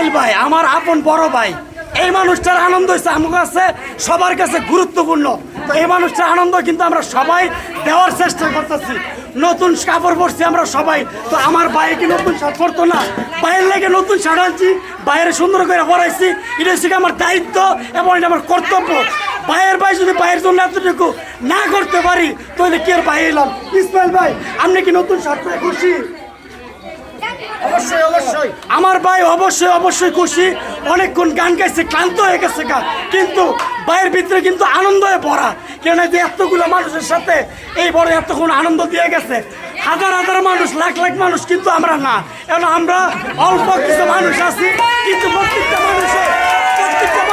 ইসমাইল ভাই আমার আপন বড় ভাই। এই মানুষটার আনন্দ হচ্ছে আমার কাছে সবার কাছে গুরুত্বপূর্ণ। তো এই মানুষটার আনন্দ কিন্তু আমরা সবাই দেওয়ার চেষ্টা করতেছি। নতুন কাপড় পরছি আমরা সবাই, তো আমার ভাই কি নতুন শার্ট পরতো না? ভাইয়ের লেগে নতুন শার্ট আনছি, বাইরে সুন্দর করে পরাইছি। এটা হচ্ছে আমার দায়িত্ব এবং এটা আমার কর্তব্য। ভাইয়ের ভাই যদি ভাইয়ের জন্য এতটুকু না করতে পারি তাহলে কি আর ভাই এলাম? ইসমাইল ভাই আপনি কি নতুন শার্ট পরে খুশি? অবশ্যই অবশ্যই আমার ভাই অবশ্যই অবশ্যই খুশি। অনেকক্ষণ গান গাইছে, ক্লান্ত হয়ে গেছে গান, কিন্তু ভাইয়ের ভিতরে কিন্তু আনন্দ হয়ে ভরা। কেন যে এতগুলো মানুষের সাথে এই বড় এতক্ষণ আনন্দ দিয়ে গেছে, হাজার হাজার মানুষ, লাখ লাখ মানুষ কিন্তু আমরা না। এখন আমরা অল্প কিছু মানুষ আছি, কিন্তু প্রত্যেকটা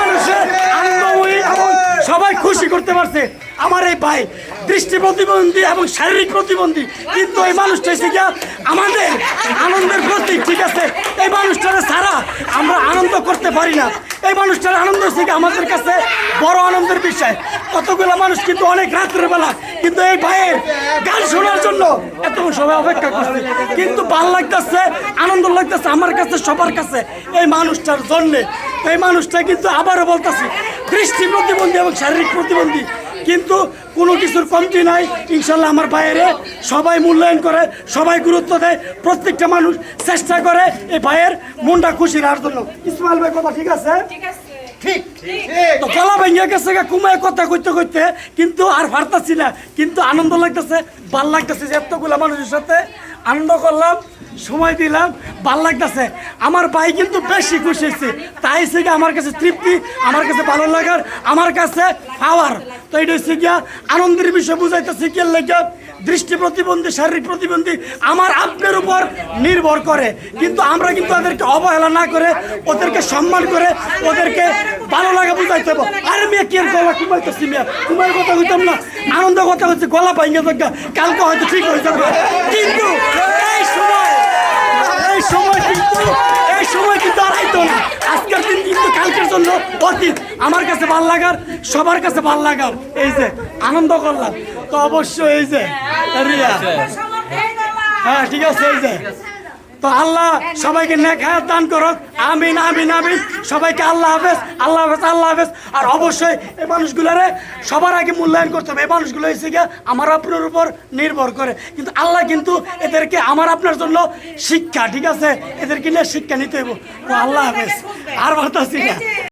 মানুষের আনন্দময়ী এবং সবাই খুশি করতে পারছে। আমার এই ভাই দৃষ্টি প্রতিবন্ধী এবং শারীরিক প্রতিবন্ধী, কিন্তু এই মানুষটা এসে গিয়া আমাদের আনন্দের প্রতীক। ঠিক আছে, এই মানুষটারে ছাড়া আমরা আনন্দ করতে পারি না। এই মানুষটার আনন্দ হচ্ছে কি আমাদের কাছে বড় আনন্দের বিষয়। কতগুলো মানুষ কিন্তু অনেক রাত্রের বেলা কিন্তু এই ভাইয়ের গান শোনার জন্য এতক্ষণ সবাই অপেক্ষা করছে, কিন্তু ভালো লাগতেছে, আনন্দ লাগতেছে আমার কাছে, সবার কাছে এই মানুষটার জন্যে। এই মানুষটা কিন্তু আবারও বলতেছি দৃষ্টি প্রতিবন্ধী এবং শারীরিক প্রতিবন্ধী, কিন্তু কোনো কিছুর কমতি নাই। ইনশাল্লাহ আমার ভাইয়েরে সবাই মূল্যায়ন করে, সবাই গুরুত্ব দেয়, প্রত্যেকটা মানুষ চেষ্টা করে এই ভাইয়ের মনটা খুশি রাখার জন্য। ইসমাইল ভাই কথা ঠিক আছে? ঠিক তো গলা ভেঙে গেছে কুমায় কথা কইতে কইতে, কিন্তু আর পারতাছি না। কিন্তু আনন্দ লাগতেছে, ভাল লাগতেছে যে এতগুলা মানুষের সাথে আনন্দ করলাম, সময় দিলাম, ভাল লাগতেছে। আমার ভাই কিন্তু বেশি খুশি হয়েছে, তাই থেকে আমার কাছে তৃপ্তি, আমার কাছে ভালো লাগার, আমার কাছে পাওয়ার। তো এটা হচ্ছে গিয়া আনন্দের বিষয় বুঝাইতেছি কি লেগে দৃষ্টি প্রতিবন্ধী, শারীরিক প্রতিবন্ধী আমার আপনার উপর নির্ভর করে, কিন্তু আমরা কিন্তু ওদেরকে অবহেলা না করে, ওদেরকে সম্মান করে, ওদেরকে ভালো লাগা বুঝাইতে হবে। আরে মেয়ে কি আর গলা কুমাইতেছি, মেয়ে কুমার কথা হইতাম না, আনন্দ কথা হচ্ছে গলা ভাঙ্গে দেখা, কালকে হয়তো ঠিক হয়ে যাবে। কিন্তু এই সময় কিন্তু আর আইতো না। আজকের দিন কিন্তু কালকের জন্য অতীত। আমার কাছে ভাল লাগার, সবার কাছে ভাল লাগার, এই যে আনন্দ করলাম। তো অবশ্যই এই যে রিয়া, হ্যাঁ ঠিক আছে, এই যে তো আল্লাহ সবাইকে নেক হায়াত দান করুক, আমিন আমিন আমিন। সবাইকে আল্লাহ হাফেজ, আল্লাহ হাফেজ, আল্লাহ হাফেজ। আর অবশ্যই এই মানুষগুলারে সবার আগে মূল্যায়ন করতে হবে। এই মানুষগুলো এসে গিয়ে আমার আপনার উপর নির্ভর করে, কিন্তু আল্লাহ কিন্তু এদেরকে আমার আপনার জন্য শিক্ষা, ঠিক আছে, এদেরকে নিয়ে শিক্ষা নিতে হইব। তো আল্লাহ হাফেজ, আর বার্তাছি না।